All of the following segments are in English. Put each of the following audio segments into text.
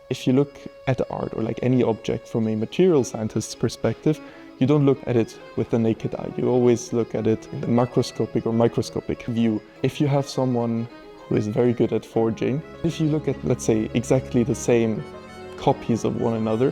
If you look at art or like any object from a material scientist's perspective, you don't look at it with the naked eye. You always look at it in the macroscopic or microscopic view. If you have someone who is very good at forging, if you look at, let's say, exactly the same copies of one another,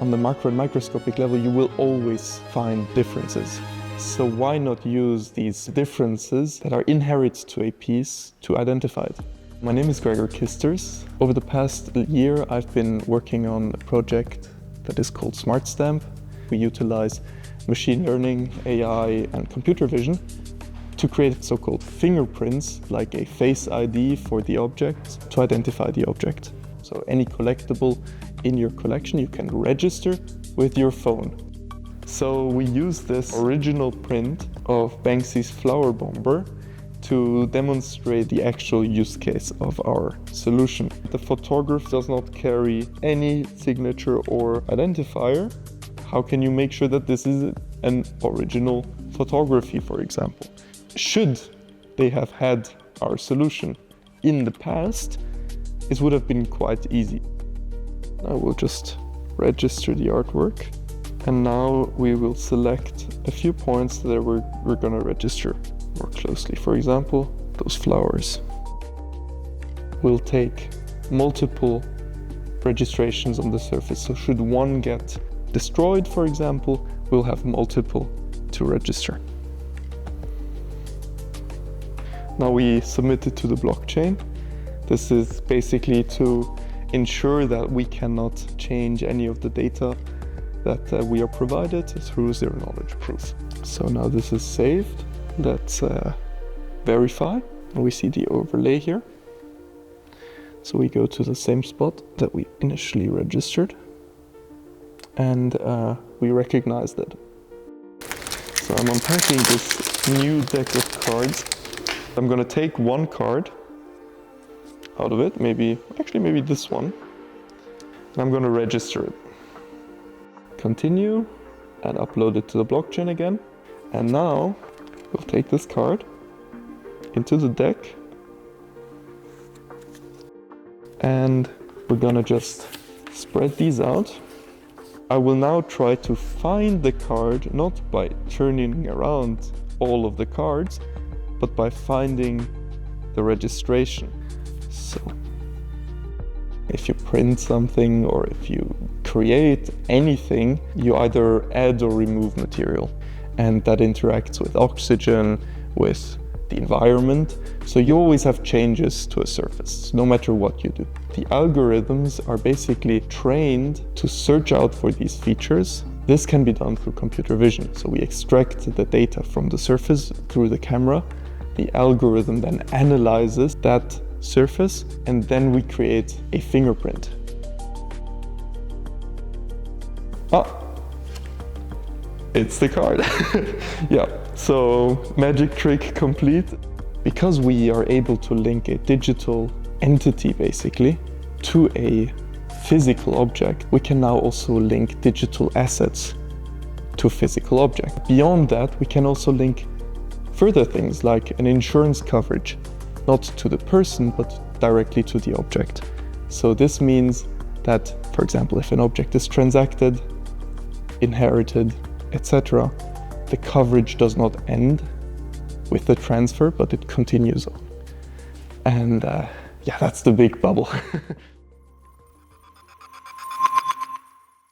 on the macro and microscopic level, you will always find differences. So why not use these differences that are inherent to a piece to identify it? My name is Gregor Kisters. Over the past year, I've been working on a project that is called SmartStamp. We utilize machine learning, AI, and computer vision to create so-called fingerprints, like a face ID for the object, to identify the object. So any collectible in your collection you can register with your phone. So we use this original print of Banksy's flower bomber to demonstrate the actual use case of our solution. The photograph does not carry any signature or identifier. How can you make sure that this is an original photography, for example? Should they have had our solution in the past, it would have been quite easy. I will just register the artwork, and now we will select a few points that we're going to register more closely. For example, those flowers. We'll take multiple registrations on the surface. So should one get destroyed, for example, we'll have multiple to register. Now we submit it to the blockchain. This is basically to ensure that we cannot change any of the data that we are provided through zero-knowledge proof. So now this is saved. Let's verify. We see the overlay here. So we go to the same spot that we initially registered, and we recognize that. So I'm unpacking this new deck of cards. I'm going to take one card out of it, maybe this one, and I'm going to register it. Continue and upload it to the blockchain again. And now we'll take this card into the deck, and we're gonna just spread these out. I will now try to find the card, not by turning around all of the cards, but by finding the registration. So if you print something or if you create anything, you either add or remove material. And that interacts with oxygen, with the environment. So you always have changes to a surface, no matter what you do. The algorithms are basically trained to search out for these features. This can be done through computer vision. So we extract the data from the surface through the camera. The algorithm then analyzes that surface, and then we create a fingerprint. It's the card. Yeah, so magic trick complete. Because we are able to link a digital entity basically to a physical object, we can now also link digital assets to physical object. Beyond that, we can also link further things like an insurance coverage, not to the person, but directly to the object. So this means that, for example, if an object is transacted, inherited, etc., the coverage does not end with the transfer, but it continues on. And yeah, that's the big bubble.